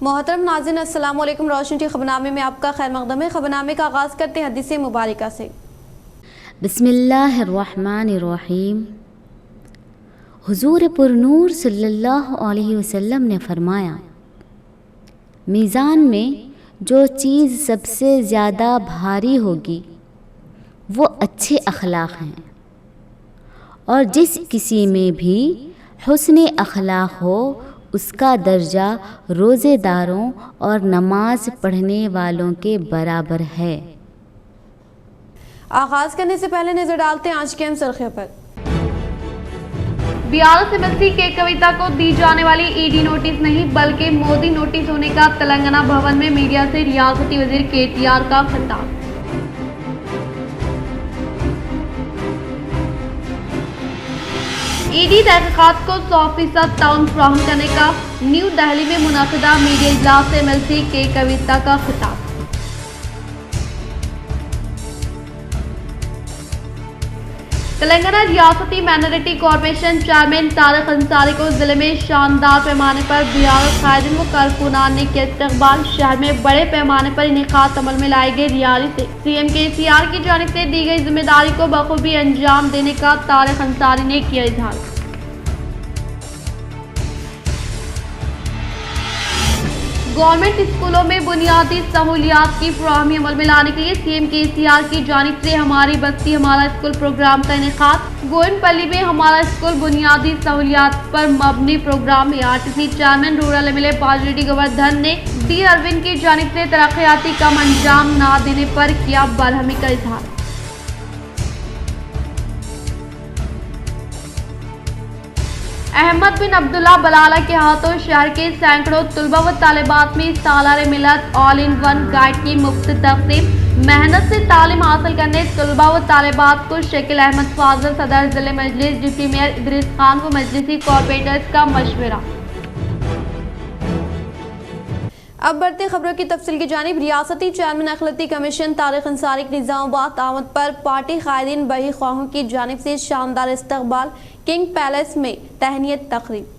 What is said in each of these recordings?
محترم ناظرین السلام علیکم۔ روشن ٹی خبرنامے میں آپ کا خیر مقدم ہے۔ خبرنامے کا آغاز کرتے ہیں حدیث مبارکہ سے۔ بسم اللہ الرحمن الرحیم۔ حضور پرنور صلی اللہ علیہ وسلم نے فرمایا، میزان میں جو چیز سب سے زیادہ بھاری ہوگی وہ اچھے اخلاق ہیں، اور جس کسی میں بھی حسن اخلاق ہو اس کا درجہ روزے داروں اور نماز پڑھنے والوں کے برابر ہے۔ آغاز کرنے سے پہلے نظر ڈالتے ہیں آج کے اہم سرخیوں پر۔ بیارس ایمبیسی کے کویتا کو دی جانے والی ای ڈی نوٹس نہیں بلکہ مودی نوٹس ہونے کا تلنگانہ بھون میں میڈیا سے ریاستی وزیر KTR کا خطاب۔ ای ڈی تحقیقات کو 100% تعاون فراہم کرنے کا نیو دہلی میں منعقدہ میڈیا اجلاس سے ایمبیسی کے کویتا کا خطاب۔ تلنگانہ ریاستی minority corporation chairman Tariq Ansari کو ضلع میں شاندار پیمانے پر بیارس قائدین و کارکنان نے کیا استقبال۔ شہر میں بڑے پیمانے پر انعقاد عمل میں لائے گئے ریالی سے CM KCR کی جانب سے دی گئی ذمہ داری کو بخوبی انجام دینے کا طارق انصاری نے کیا اظہار۔ گورنمنٹ اسکولوں میں بنیادی سہولیات کی فراہمی عمل میں لانے کے لیے CM KCR کی جانب سے ہماری بستی ہمارا اسکول پروگرام کا انعقاد۔ گوئن پلی میں ہمارا اسکول بنیادی سہولیات پر مبنی پروگرام میں RTC چیئرمین رورل MLA پاجریڈی گوردھن نے D اروند کی جانب سے ترقیاتی کام انجام نہ دینے پر کیا برہمی کا اظہار۔ احمد بن عبداللہ بلالہ کے ہاتھوں شہر کے سینکڑوں طلبہ و طالبات میں سالار ملت آل ان ون گائیڈ کی مفت تقسیم۔ محنت سے تعلیم حاصل کرنے طلبہ و طالبات کو شکیل احمد فاضل صدر ضلع مجلس، ڈپٹی میئر ادریس خان و مجلسی کارپوریٹرز کا مشورہ۔ اب بڑھتے خبروں کی تفصیل کی جانب۔ ریاستی چیئرمین اقلیتی کمیشن طارق انصاری کی نظام آباد آمد پر پارٹی قائدین بہی خواہوں کی جانب سے شاندار استقبال۔ کنگ پیلس میں تہنیت تقریب۔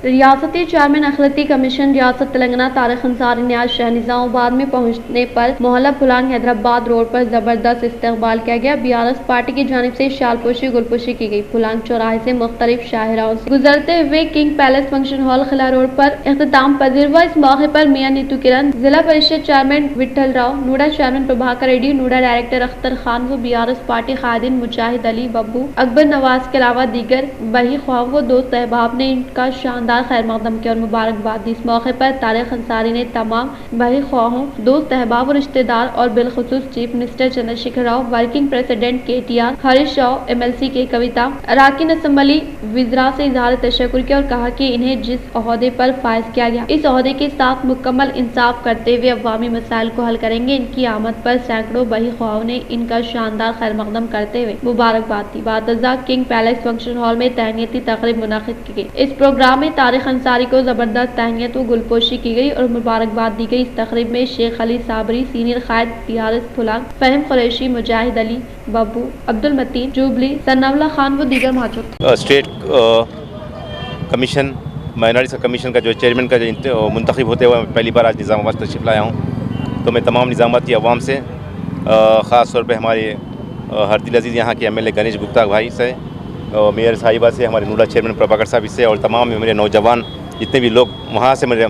ریاستی چیئرمین اقلیتی کمیشن ریاست تلنگانہ طارق انصاری نے آج شہر نظام آباد میں پہنچنے پر محلہ پھلانگ حیدرآباد روڈ پر زبردست استقبال کیا گیا۔ بیارس پارٹی کی جانب سے شال پوشی گل پوشی کی گئی۔ پھلانگ چوراہے سے مختلف شاہراہوں سے گزرتے ہوئے کنگ پیلس فنکشن ہال قلعہ روڈ پر اختتام پذیر ہوا۔ اس موقع پر میاں Neetu Kiran, Zilla Parishad chairman Vithal Rao, NUDA chairman Prabhakar Reddy, NUDA director Akhtar Khan و بیارس پارٹی قائدین مجاہد علی، ببو، اکبر نواز کے علاوہ دیگر بہی خواہوں و دوست احباب نے ان کا شاندار خیر مقدم کیا اور مبارکباد دی۔ اس موقع پر طارق انصاری نے تمام بہی خواہوں، دوست احباب و رشتہ دار اور بالخصوص chief minister Chandra Shekhar Rao, working president KTR Harish Rao, MLC K کویتا، اراکین اسمبلی، وزراء سے اظہار تشکر کیا اور کہا کہ انہیں جس عہدے پر فائز کیا گیا اس عہدے کے ساتھ مکمل انصاف کرتے ہوئے عوامی مسائل کو حل کریں گے۔ ان کی آمد پر سینکڑوں بہی خواہوں نے ان کا شاندار خیر مقدم کرتے ہوئے مبارکباد دی۔ بعد ازاں کنگ پیلس فنکشن ہال میں تہنیتی تقریب منعقد کی گئی۔ اس پروگرام میں طارق انصاری کو زبردست تہنیت و گلپوشی کی گئی اور مبارکباد دی گئی۔ اس تقریب میں شیخ علی صابری، سینئر قائد بیارس پھلانگ، فہم قریشی، مجاہد علی، ببو، عبدالمتین، جوبلی، ثناء اللہ خان و دیگر موجود۔ اسٹیٹ کمیشن مائنارٹی کمیشن کا جو چیئرمین کا جو منتخب ہوتے ہوئے پہلی بار آج نظام آباد تشریف لایا ہوں، تو میں تمام نظام آباد کی عوام سے، خاص طور پہ ہمارے ہردل عزیز یہاں کے MLA گنیش گپتا بھائی سے، میئر صاحبہ سے، ہمارے نوڈا چیئرمین پربھاکر صاحب سے، اور تمام میرے نوجوان جتنے بھی لوگ وہاں سے میرے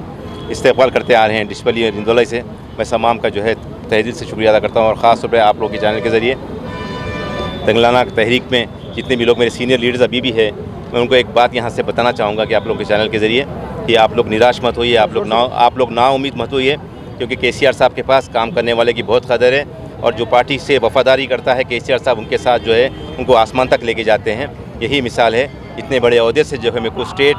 استقبال کرتے آ رہے ہیں ڈسپلی اور رندولائی سے، میں تمام کا جو ہے تہہ دل سے شکریہ ادا کرتا ہوں۔ اور خاص طور پہ آپ لوگوں کے چینل کے ذریعے تلنگانہ تحریک میں جتنے بھی لوگ میرے سینئر لیڈرز ابھی بھی ہیں، میں ان کو ایک بات یہاں سے بتانا چاہوں گا کہ آپ لوگوں کے چینل کے ذریعے کہ آپ لوگ نراش مت ہوئیے، آپ لوگ نا امید مت ہوئیے، کیونکہ KCR صاحب کے پاس کام کرنے والے کی بہت قدر ہے، اور جو پارٹی سے وفاداری کرتا ہے KCR صاحب ان کے ساتھ جو ہے ان کو آسمان تک لے کے جاتے ہیں۔ یہی مثال ہے، اتنے بڑے عہدے سے جو ہے میرے کو اسٹیٹ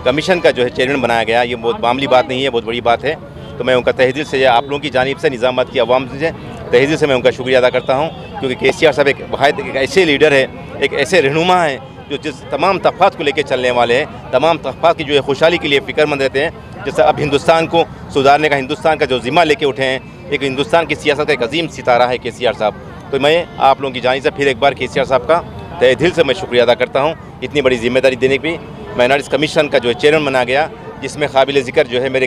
کمیشن کا جو ہے چیئرمین بنایا گیا، یہ بہت معمولی بات نہیں ہے، بہت بڑی بات ہے۔ تو میں ان کا تہہ دل سے آپ لوگوں کی جانب سے نظام آباد کی عوام سے تہہ دل سے میں ان کا شکریہ ادا کرتا ہوں، کیونکہ KCR صاحب ایک ایسے لیڈر ہے، ایک ایسے رہنما ہیں جو جس تمام طبقات کو لے کے چلنے والے ہیں، تمام طبقات کی جو ہے خوشحالی کے لیے فکر مند رہتے ہیں۔ جیسے اب ہندوستان کو سدھارنے کا ہندوستان کا جو ذمہ لے کے اٹھے ہیں، ایک ہندوستان کی سیاست کا ایک عظیم ستارہ ہے KCR صاحب۔ تو میں آپ لوگوں کی جانب سے پھر ایک بار KCR صاحب کا تہہ دل سے میں شکریہ ادا کرتا ہوں، اتنی بڑی ذمہ داری دینے کی۔ مائنارٹیز کمیشن کا جو چیئرمین بنا گیا، جس میں قابل ذکر جو ہے میرے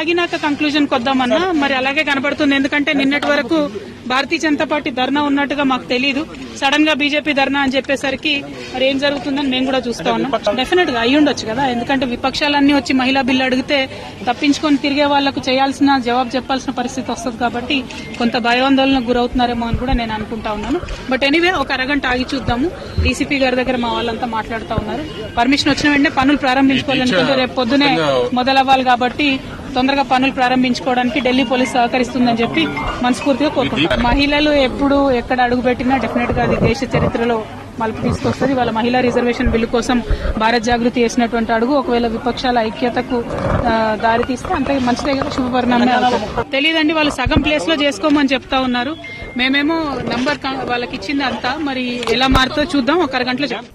ఆగినాక కంక్లూజన్ కొద్దామన్నా మరి అలాగే కనబడుతుంది, ఎందుకంటే నిన్నటి వరకు భారతీయ జనతా పార్టీ ధర్నా ఉన్నట్టుగా మాకు తెలియదు. సడన్ గా బీజేపీ ధర్నా అని చెప్పేసరికి మరి ఏం జరుగుతుందని మేము కూడా చూస్తా ఉన్నాం. డెఫినెట్ గా అయ్యి ఉండొచ్చు కదా, ఎందుకంటే విపక్షాలన్నీ వచ్చి మహిళా బిల్లు అడిగితే తప్పించుకొని తిరిగే వాళ్లకు చేయాల్సిన జవాబు చెప్పాల్సిన పరిస్థితి వస్తుంది కాబట్టి కొంత భయాందోళనకు గురవుతున్నారేమో అని కూడా నేను అనుకుంటా ఉన్నాను. బట్ ఎనీవే ఒక అరగంట ఆగి చూద్దాము. డీసీపీ గారి దగ్గర మా వాళ్ళంతా మాట్లాడుతూ ఉన్నారు. పర్మిషన్ వచ్చిన వెంటనే పనులు ప్రారంభించుకోవాలనుకుంటే రేపు పొద్దునే మొదలవ్వాలి కాబట్టి తొందరగా పనులు ప్రారంభించుకోవడానికి ఢిల్లీ పోలీస్ సహకరిస్తుందని చెప్పి మనస్ఫూర్తిగా కోరుకుంటున్నాం. మహిళలు ఎప్పుడు ఎక్కడ అడుగుపెట్టినా డెఫినెట్ గా అది దేశ చరిత్రలో మలుపు తీసుకొస్తుంది. వాళ్ళ మహిళా రిజర్వేషన్ బిల్లు కోసం భారత్ జాగృతి వేసినటువంటి అడుగు ఒకవేళ విపక్షాల ఐక్యతకు దారి తీస్తే అంతే మంచిదే కదా, శుభపరిణామమే అవుతుంది. తెలియదండి, వాళ్ళు సగం ప్లేస్ లో చేసుకోమని చెప్తా ఉన్నారు. మేమేమో నంబర్ వాళ్ళకి ఇచ్చింది అంతా, మరి ఎలా మారుతో చూద్దాం, ఒక అరగంటలో చెప్తాం.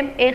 MA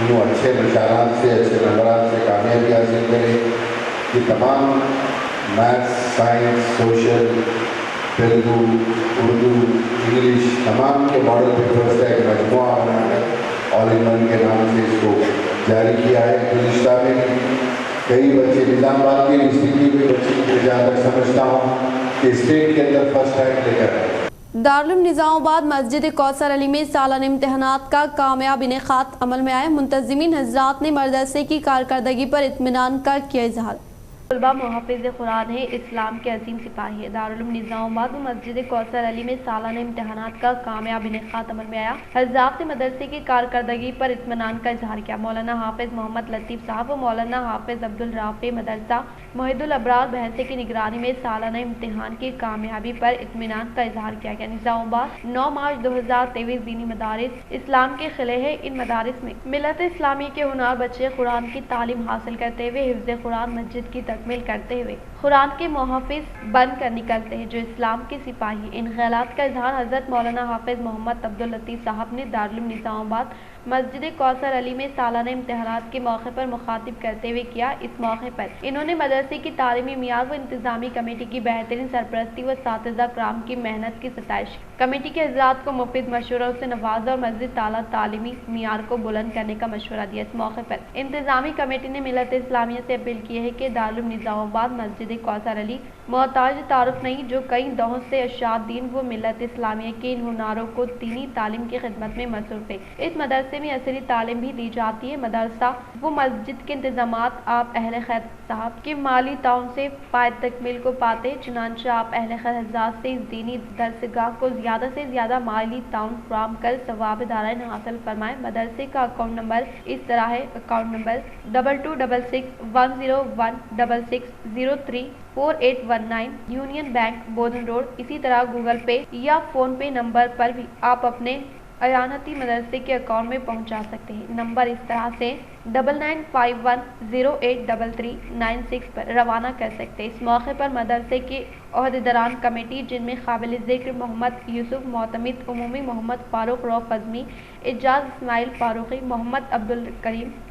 انہوں اچھے نشانات سے اچھے نمبرات سے کامیابی حاصل کریں. کہ تمام maths, science, social, Telugu, Urdu, English تمام کے ماڈل پیپرز کا ایک مجموعہ بنا کر آل ان ون کے نام سے اس کو جاری کیا ہے. گزشتہ میں کئی بچے نظام آباد کے ڈسٹرکٹ کے بچے کو جہاں تک سمجھتا ہوں کہ اسٹیٹ کے اندر فرسٹ رینک لے کر آئے. دارالعلوم نظام آباد مسجد کوثر علی میں سالانہ امتحانات کا کامیاب انعقاد عمل میں آئے. منتظمین حضرات نے مدرسے کی کارکردگی پر اطمینان کا کیا اظہار. طلبہ محافظ قرآن ہے، اسلام کے عظیم سپاہی ہے. دارالعلوم نظام آباد و مسجد کوثر علی میں سالانہ امتحانات کا کامیاب انعقاد عمل میں آیا. حضرات نے مدرسے کی کارکردگی پر اطمینان کا اظہار کیا. مولانا حافظ محمد لطیف صاحب و مولانا حافظ عبدالرافع مدرسہ محد الابرار بہنسے کی نگرانی میں سالانہ امتحان کی کامیابی پر اطمینان کا اظہار کیا گیا. نظام آباد 9 مارچ 2023 دینی مدارس اسلام کے خلے ہیں. ان مدارس میں ملت اسلامی کے ہنار بچے قرآن کی تعلیم حاصل کرتے ہوئے حفظ قرآن مسجد کی تکمیل کرتے ہوئے قرآن کے محافظ بن کر نکلتے ہیں جو اسلام کے سپاہی. ان خیالات کا اظہار حضرت مولانا حافظ محمد عبداللطیف صاحب نے دارالعلوم نظام آباد مسجد کوثر علی میں سالانہ امتحانات کے موقع پر مخاطب کرتے ہوئے کیا. اس موقع پر انہوں نے مدرسے کی تعلیمی معیار و انتظامی کمیٹی کی بہترین سرپرستی و اساتذہ کرام کی محنت کی ستائش. کمیٹی کے حضرات کو مفید مشوروں سے نوازا اور مزید تعالیٰ تعلیمی معیار کو بلند کرنے کا مشورہ دیا. اس موقع پر انتظامی کمیٹی نے ملت اسلامیہ سے اپیل کی ہے کہ دارالعلوم نظام آباد مسجد کوثر علی محتاج تعارف نہیں جو کئی دہوں سے اشاعت دین و ملت اسلامیہ کے ان ہناروں کو دینی تعلیم کی خدمت میں مصروف ہے. اس مدرسے میں عصری تعلیم بھی دی جاتی ہے. مدرسہ و مسجد کے انتظامات آپ اہل خیر صاحب کے مالی تعاون سے پائے تکمیل کو پاتے. چنانچہ آپ اہل خیر حضرات سے اس دینی درسگاہ کو زیادہ سے زیادہ مالی تعاون فراہم کر ثواب دارین حاصل فرمائیں. مدرسے کا اکاؤنٹ نمبر اس طرح ہے. Account number 22661060034819 Union Bank Bodhan Road. اسی طرح گوگل پے یا فون پے نمبر پر بھی آپ اپنے ایانتی مدرسے کے اکاؤنٹ میں پہنچا سکتے ہیں. نمبر اس طرح سے 9951083396 پر روانہ کر سکتے ہیں. اس موقع پر مدرسے کے عہدیداران کمیٹی جن میں قابل ذکر محمد یوسف معتمد عمومی، محمد فاروق روف اعظمی، اعجاز اسماعیل فاروقی،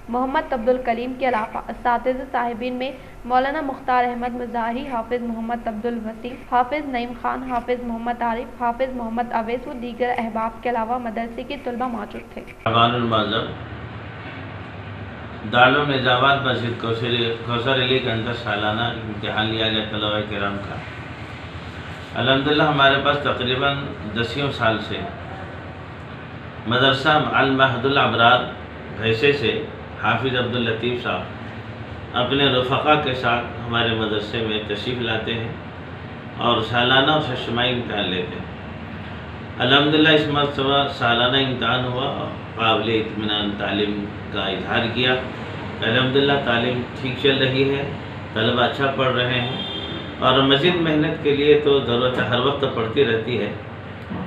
محمد عبدالکریم کے علاوہ اساتذہ صاحبین میں مولانا مختار احمد مظاہری، حافظ محمد عبدالوسیم، حافظ نعیم خان، حافظ محمد عارف، حافظ محمد اویس و دیگر احباب کے علاوہ مدرسے کے طلبہ موجود تھے. دارالعلوم نظام آباد مسجد کوثر علی کے اندر سالانہ امتحان لیا گیا طلباء کرام کا. الحمدللہ ہمارے پاس تقریباً 10 سال سے مدرسہ المحد الابرار بھینسے سے حافظ عبداللطیف صاحب اپنے رفقا کے ساتھ ہمارے مدرسے میں تشریف لاتے ہیں اور سالانہ اور ششماہی امتحان لیتے ہیں. الحمدللہ اس مرتبہ سالانہ امتحان ہوا، قابل اطمینان تعلیم کا اظہار کیا. الحمدللہ تعلیم ٹھیک چل رہی ہے، طلبہ اچھا پڑھ رہے ہیں اور مزید محنت کے لیے تو ضرورت ہر وقت پڑتی رہتی ہے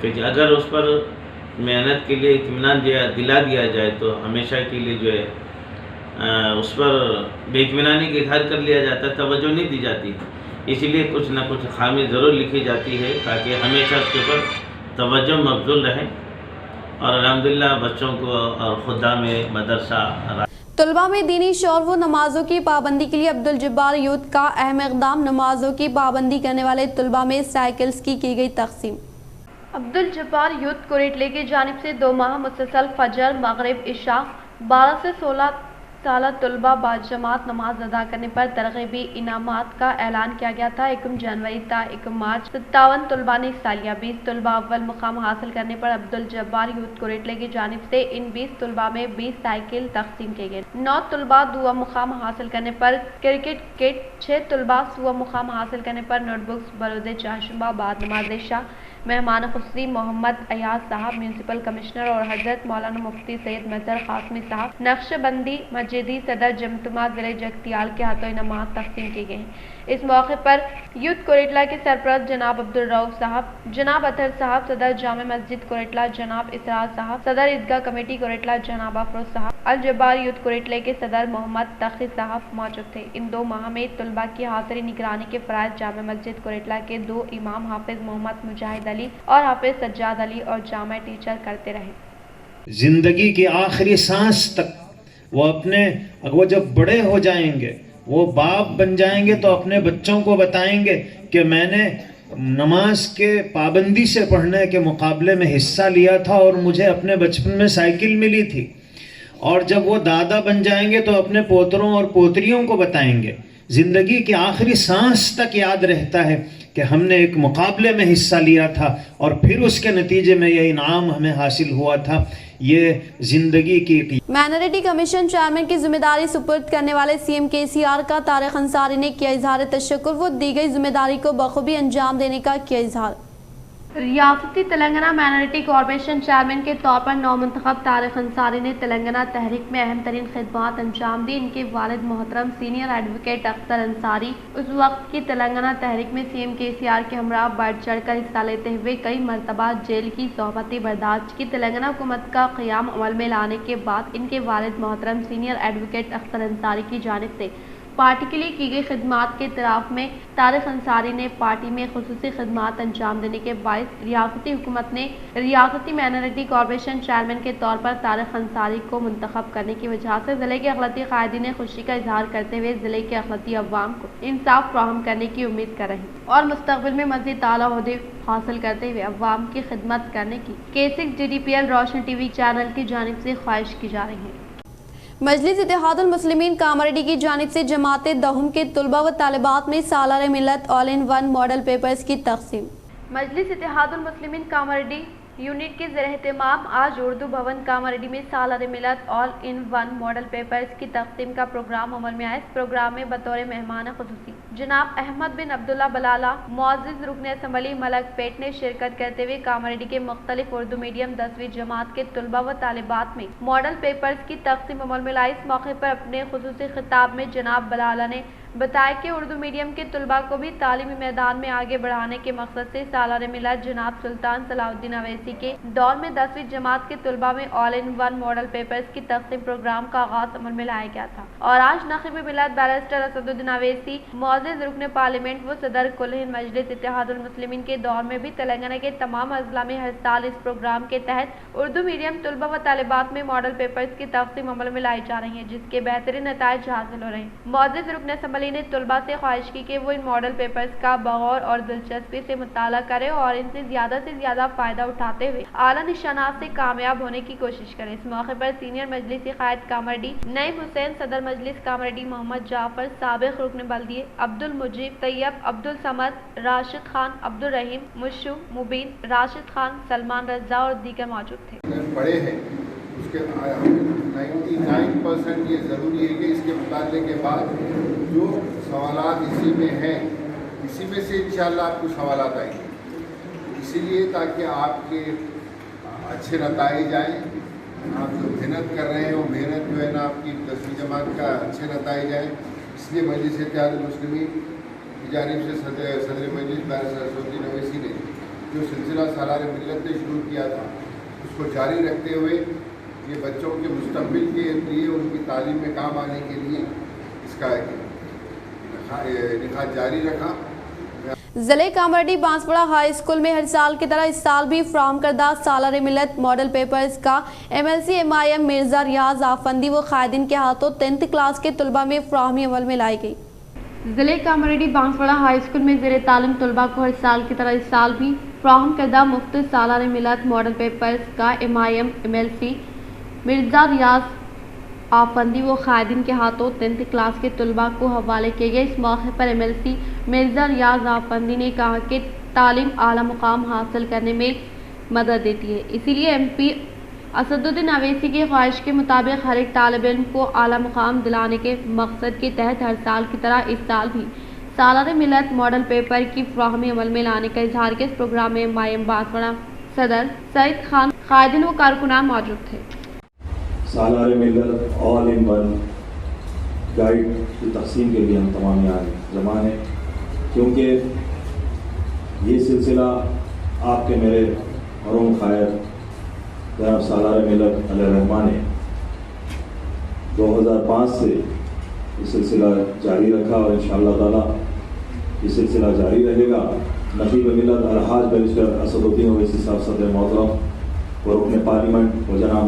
کہ اگر اس پر محنت کے لیے اطمینان دلا دیا جائے تو ہمیشہ کے لیے جو ہے اس پر بے اطمینانی کا اظہار کر لیا جاتا ہے، توجہ نہیں دی جاتی. اسی لیے کچھ نہ کچھ خامی ضرور لکھی جاتی ہے تاکہ ہمیشہ اس کے اوپر توجہ مبذول رہے. اور الحمدللہ بچوں کو اور خدام مدرسہ طلبہ میں دینی شعور و نمازوں کی پابندی کے لیے عبدالجبار یوتھ کا اہم اقدام. نمازوں کی پابندی کرنے والے طلبہ میں سائیکلز کی گئی تقسیم. عبدالجبار یوتھ کوریٹلے کی جانب سے 2 ماہ مسلسل فجر، مغرب، عشاء 12 سے 16 سالہ طلبہ باجماعت نماز ادا کرنے پر ترغیبی انعامات کا اعلان کیا گیا تھا. 1 جنوری تا 1 مارچ 57 طلبہ نے حصہ لیا. 20 طلبہ اول مقام حاصل کرنے پر عبدالجبار یوتھ کوریٹلے کی جانب سے ان 20 طلبہ میں 20 سائیکل تقسیم کیے گئے. 9 طلبہ دوسرا مقام حاصل کرنے پر کرکٹ کٹ، 6 طلبہ سوم مقام حاصل کرنے پر نوٹ بکس. برود چہارشنبہ بعد نماز عشاء مہمان خصوصی محمد ایاز صاحب، میونسپل کمشنر اور حضرت مولانا مفتی سید مظہر قاسمی صاحب نقشبندی مسجدی صدر جمتما ضلع جگتیال کے ہاتھوں انعامات تقسیم کیے گئے ہیں. اس موقع پر یوتھ کوریٹلا کے سرپرست جناب عبدالرؤف صاحب، جناب اطہر صاحب، صدر جامع مسجد کوریٹلا جناب اسرار صاحب، صدر عیدگاہ کمیٹی کوریٹلا جناب افروز صاحب، الجبار یوتھ کوریٹلے کے صدر محمد تقی صاحب موجود تھے. ان 2 ماہ میں طلبہ کی حاضری نگرانی کے فرائض جامع مسجد کوریٹلا کے 2 امام حافظ محمد مجاہد علی اور حافظ سجاد علی اور جامع ٹیچر کرتے رہے. زندگی کے آخری سانس تک وہ جب بڑے ہو جائیں گے، وہ باپ بن جائیں گے تو اپنے بچوں کو بتائیں گے کہ میں نے نماز کے پابندی سے پڑھنے کے مقابلے میں حصہ لیا تھا اور مجھے اپنے بچپن میں سائیکل ملی تھی. اور جب وہ دادا بن جائیں گے تو اپنے پوتروں اور پوتریوں کو بتائیں گے. زندگی کی آخری سانس تک یاد رہتا ہے کہ ہم نے ایک مقابلے میں حصہ لیا تھا اور پھر اس کے نتیجے میں یہ انعام ہمیں حاصل ہوا تھا. یہ زندگی کی مائنورٹی کمیشن چیئرمین کی ذمہ داری سپرد کرنے والے سی ایم KCR کا طارق انصاری نے کیا اظہار تشکر. وہ دی گئی ذمہ داری کو بخوبی انجام دینے کا کیا اظہار. ریاستی تلنگانہ مائنورٹی کارپوریشن چیئرمین کے طور پر نومنتخب طارق انصاری نے تلنگانہ تحریک میں اہم ترین خدمات انجام دی. ان کے والد محترم سینئر ایڈوکیٹ اختر انصاری اس وقت کی تلنگانہ تحریک میں سی ایم KCR کے ہمراہ بڑھ چڑھ کر حصہ لیتے ہوئے کئی مرتبہ جیل کی صحبتیں برداشت کی. تلنگانہ حکومت کا قیام عمل میں لانے کے بعد ان کے والد محترم سینئر ایڈوکیٹ اختر انصاری کی جانب سے پارٹی کے لیے کی گئی خدمات کے اعتراف میں طارق انصاری نے پارٹی میں خصوصی خدمات انجام دینے کے باعث ریاستی حکومت نے ریاستی مائنورٹی کارپوریشن چیئرمین کے طور پر طارق انصاری کو منتخب کرنے کی وجہ سے ضلع کے اقلیتی قائدین نے خوشی کا اظہار کرتے ہوئے ضلع کے اقلیتی عوام کو انصاف فراہم کرنے کی امید کر رہے ہیں اور مستقبل میں مزید اعلیٰ عہدے حاصل کرتے ہوئے عوام کی خدمت کرنے کی K6 DDPL روشن ٹی وی چینل کی جانب سے خواہش کی جا رہی ہے. مجلس اتحاد المسلمین کاماریڈی کی جانب سے جماعت دہم کے طلباء و طالبات میں سالار ملت آل ان ون ماڈل پیپرز کی تقسیم. مجلس اتحاد المسلمین کاماریڈی یونٹ کے زیر اہتمام آج اردو بھون کاماریڈی میں سالار ملت آل ان ون ماڈل پیپرز کی تقسیم کا پروگرام عمل میں آیا. اس پروگرام میں بطور مہمان خصوصی جناب احمد بن عبداللہ بلالہ معزز رکن اسمبلی ملک پیٹ نے شرکت کرتے ہوئے کاماریڈی کے مختلف اردو میڈیم 10ویں جماعت کے طلباء و طالبات میں ماڈل پیپرز کی تقسیم عمل میں لائی. اس موقع پر اپنے خصوصی خطاب میں جناب بلالہ نے بتایا کہ اردو میڈیم کے طلباء کو بھی تعلیمی میدان میں آگے بڑھانے کے مقصد سے سالار ملت جناب سلطان صلاح الدین اویسی کے دور میں 10ویں جماعت کے طلباء میں آل ان ون ماڈل پیپرز کی تقسیم پروگرام کا آغاز عمل میں لایا گیا تھا. اور آج نقیب ملت بیرسٹر اسد الدین اویسی معزز رکن پارلیمنٹ و صدر کل ہند مجلس اتحاد المسلمین کے دور میں بھی تلنگانہ کے تمام اضلاع میں ہر سال اس پروگرام کے تحت اردو میڈیم طلباء و طالبات میں ماڈل پیپرز کی تقسیم عمل میں لائی جا رہی ہے جس کے بہترین نتائج حاصل ہو رہے ہیں. معزز رکن اسمبلی نے طلباء سے خواہش کی کہ وہ ان ماڈل پیپرز کا بغور اور دلچسپی سے مطالعہ کرے اور ان سے زیادہ فائدہ اٹھاتے ہوئے اعلیٰ نشانات سے کامیاب ہونے کی کوشش کریں. اس موقع پر سینئر مجلسی قائد کاماریڈی نعیم حسین، صدر مجلس کاماریڈی محمد جعفر، سابق رکن بلدیہ عبد المجیب، طیب، عبد الصمد، راشد خان، عبد الرحیم، مشو، مبین، راشد خان، سلمان رضا اور دیگر موجود تھے. بڑے ہیں اس کے 99% یہ ضروری ہے کہ اس کے مطالعے کے بعد جو سوالات اسی میں ہیں اسی میں سے انشاءاللہ آپ کو سوالات آئیں گے. اسی لیے تاکہ آپ کے اچھے نتائج آئیں. آپ جو محنت کر رہے ہیں وہ محنت جو ہے نا آپ کی 10ویں جماعت کا اچھے نتائج آئیں. اس لیے مجلس اتحاد المسلمین کی جانب سے صدر مجلس بیرسٹر اسد الدین اویسی نے جو سلسلہ سالار ملت نے شروع کیا تھا اس کو جاری رکھتے ہوئے یہ بچوں کے مستقبل کے لیے ان کی تعلیم میں کام آنے کے لیے اس کا نکاح جاری رکھا. ضلع کاماریڈی بانسپڑا ہائی اسکول میں ہر سال کی طرح اس سال بھی فراہم کردہ سالار ملت ماڈل پیپرز کا MLC MIM مرزا ریاض آفندی و قائدین کے ہاتھوں 10th کلاس کے طلباء میں فراہمی عمل میں لائی گئی. ضلع کاماریڈی بانسپڑا ہائی اسکول میں زیر تعلیم طلباء کو ہر سال کی طرح اس سال بھی فراہم کردہ مختص سالار ملت ماڈل پیپرز کا MIM MLC مرزا ریاض آفندی و قائدین کے ہاتھوں 10th کلاس کے طلباء کو حوالے کیے گئے. اس موقع پر MLC مرزا ریاض آفندی نے کہا کہ تعلیم اعلیٰ مقام حاصل کرنے میں مدد دیتی ہے، اسی لیے MP اسد الدین اویسی کی خواہش کے مطابق ہر ایک طالب علم کو اعلیٰ مقام دلانے کے مقصد کے تحت ہر سال کی طرح اس سال بھی سالار ملت ماڈل پیپر کی فراہمی عمل میں لانے کا اظہار کیا. اس پروگرام میں MIM بانسپڑا صدر سعید خان، قائدین و کارکنان موجود تھے. سالار ملت آل ان ون گائیڈ کی تقسیم کے لیے ہم تمام یہاں جمع ہیں کیونکہ یہ سلسلہ آپ کے میرے مرحوم قائد جناب سالار ملت علیہ الرحمٰن نے 2005 سے یہ سلسلہ جاری رکھا اور انشاءاللہ تعالیٰ یہ سلسلہ جاری رہے گا. نقیب ملت الحاج بیرسٹر اسد الدین اویسی صاحب صدر محترم و رکن پارلیمنٹ و جناب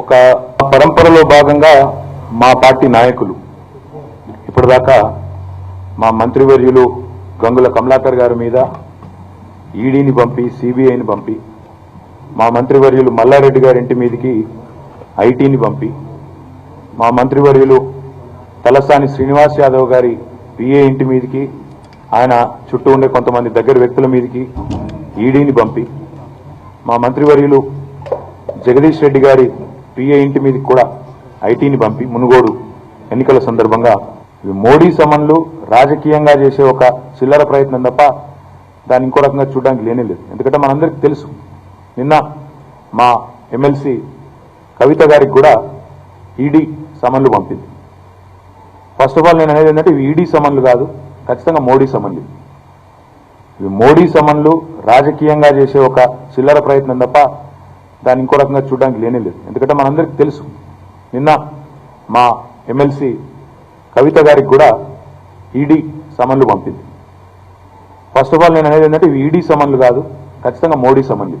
ఒక పరంపరలో భాగంగా మా పార్టీ నాయకులు ఇప్పటిదాకా మా మంత్రివర్యులు గంగుల కమలాకర్ గారి మీద ఈడీని పంపి సిబిఐని పంపి మా మంత్రివర్యులు మల్లారెడ్డి గారి ఇంటి మీదకి ఐటీని పంపి మా మంత్రివర్యులు తలసాని శ్రీనివాస్ యాదవ్ గారి పిఏ ఇంటి మీదకి ఆయన చుట్టూ ఉండే కొంతమంది దగ్గర వ్యక్తుల మీదకి ఈడీని పంపి మా మంత్రివర్యులు జగదీష్ రెడ్డి గారి పిఏ ఇంటి మీదకి కూడా ఐటీని పంపి మునుగోడు ఎన్నికల సందర్భంగా ఇవి మోడీ సమన్లు రాజకీయంగా చేసే ఒక చిల్లర ప్రయత్నం తప్ప దాన్ని ఇంకో రకంగా చూడడానికి లేనే లేదు. ఎందుకంటే మనందరికీ తెలుసు నిన్న మా ఎమ్మెల్సీ కవిత గారికి కూడా ఈడీ సమన్లు పంపింది. ఫస్ట్ ఆఫ్ ఆల్ నేను అనేది ఏంటంటే ఇవి ఈడీ సమన్లు కాదు, ఖచ్చితంగా మోడీ సమన్లు. ఇవి మోడీ సమన్లు రాజకీయంగా చేసే ఒక చిల్లర ప్రయత్నం తప్ప దాన్ని ఇంకో రకంగా చూడడానికి లేనే లేదు. ఎందుకంటే మనందరికీ తెలుసు నిన్న మా ఎమ్మెల్సీ కవిత గారికి కూడా ఈడీ సమన్లు పంపింది. ఫస్ట్ ఆఫ్ ఆల్ నేను అనేది ఏంటంటే ఇవి ఈడీ సమన్లు కాదు, ఖచ్చితంగా మోడీ సమన్లు.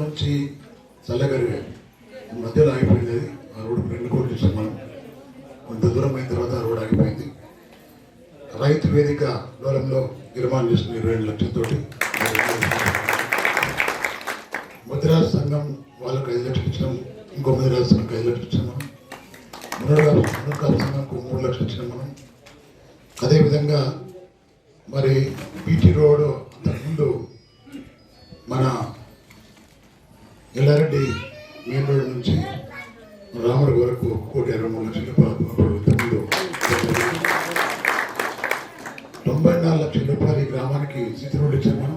నుంచి చల్లగరిగే మధ్యలో ఆగిపోయింది ఆ రోడ్డు 2 కోట్లు ఇచ్చాం మనం. కొంత దూరం అయిన తర్వాత ఆ రోడ్ ఆగిపోయింది. రైతు వేదిక దూరంలో నిర్మాణం చేసిన 22 లక్షలతోటి ముద్రాజ్ సంఘం వాళ్ళకి 5 లక్షలు ఇచ్చినాం. ఇంకో ముద్రాజ్ సంఘంకి 5 లక్షలు ఇచ్చాం మనం. మునగాల సంఘంకు 3 లక్షలు ఇచ్చినాం మనం. అదేవిధంగా మరి బీటీ రోడ్ అంతకుముందు మన ఎల్లారెడ్డి మెయిన్ రోడ్ నుంచి రామర్ వరకు 1,23 లక్షల రూపాయలు 94 లక్షల రూపాయలు ఈ గ్రామానికి సీసీ రోడ్ ఇచ్చాము మనం.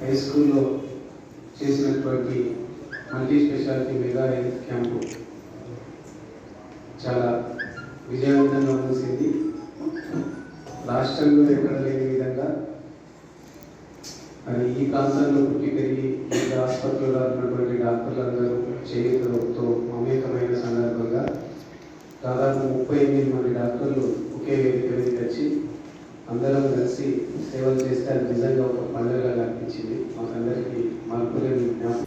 హై స్కూల్లో చేసినటువంటి multi speciality mega health camp చాలా విజయవంతంగా ముగిసింది। రాష్ట్రంలో ఎక్కడ లేని విధంగా మరి ఈ ప్రాంతంలో పుట్టి పెరిగి ఈ ఆసుపత్రిలో ఉన్నటువంటి డాక్టర్లందరూ చేయుతతో మమేకమైన సందర్భంగా దాదాపు 38 మంది డాక్టర్లు ఒకే వేదిక మీదకి వచ్చి అందరం కలిసి సేవలు చేస్తే అది నిజంగా ఒక పండుగగా అనిపించింది మాకందరికీ మరపులేని జ్ఞాపకం।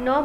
9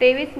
23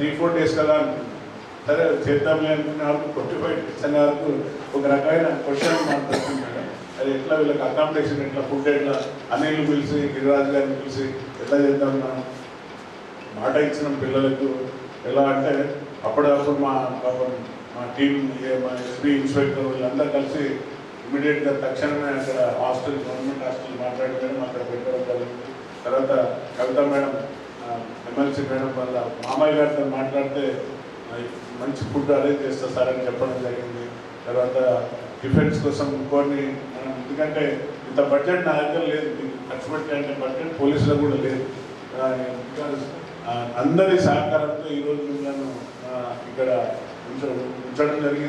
3-4 డేస్ కల్లా సరే చేద్దాంలే అనుకున్న వరకు 45 డేస్ అనే వరకు ఒక రకమైన క్వశ్చన్ మాట్లాడుతుంది మేడం। అది ఎట్లా వీళ్ళకి అకామిడేషన్ ఎట్లా ఫుడ్ ఎట్లా అనిల్ పిలిచి గిరిరాజు గారిని పిలిచి ఎట్లా చేద్దాం మనం మాట ఇచ్చిన పిల్లలకు ఎలా అంటే అప్పుడప్పుడు మా టీం మా ఎస్పీ ఇన్స్పెక్టర్ వీళ్ళందరూ కలిసి ఇమీడియట్గా తక్షణమే అక్కడ హాస్టల్ గవర్నమెంట్ హాస్టల్ మాట్లాడి మేడం అక్కడ పెట్టడం జరిగింది। తర్వాత కవిత మేడం ఎమ్మెల్సీ మేడం వల్ల మామయ్య గారితో మాట్లాడితే మంచి ఫుడ్ అరేంజ్ చేస్తా సార్ అని చెప్పడం జరిగింది। తర్వాత డిఫెన్స్ కోసం కొన్ని మనం ఎందుకంటే ఇంత బడ్జెట్ నా దగ్గర లేదు ఖర్చు పెట్టే అంటే బడ్జెట్ పోలీసులో కూడా లేదు। అందరి సహకారంతో ఈరోజు మిమ్మల్ని ఇక్కడ ఉంచడం జరిగింది।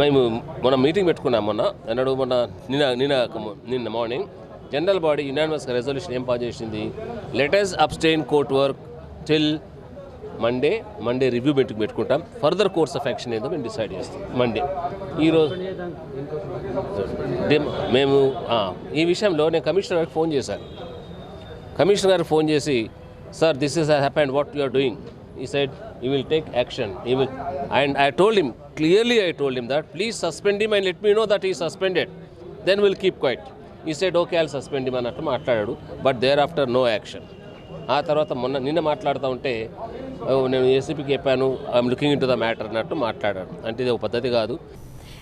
మేము మొన్న మీటింగ్ పెట్టుకున్నాం నిన్న morning general body unanimous resolution ఏం పాస్ చేసింది, letters abstain court work till Monday review meeting పెట్టుకుంటాం, ఫర్దర్ కోర్స్ ఆఫ్ యాక్షన్ ఏదో మేము డిసైడ్ చేస్తాం మండే। ఈరోజు మేము ఈ విషయంలో నేను కమిషనర్ గారికి ఫోన్ చేశాను। కమిషనర్ గారికి ఫోన్ చేసి sir this is happened what you are doing, he said he will take action, he will, and I told him that please suspend him and let me know that he is suspended, then we'll keep quiet. He said okay I'll suspend him అన్నట్టు మాట్లాడాడు, but thereafter no action. ఆ తర్వాత నిన్న మాట్లాడుతూ ఉంటే నేను ఏసీపీకి చెప్పాను I'm looking in to the matter అన్నట్టు మాట్లాడాడు, అంటే ఇది ఒక పద్ధతి కాదు।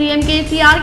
CM KCR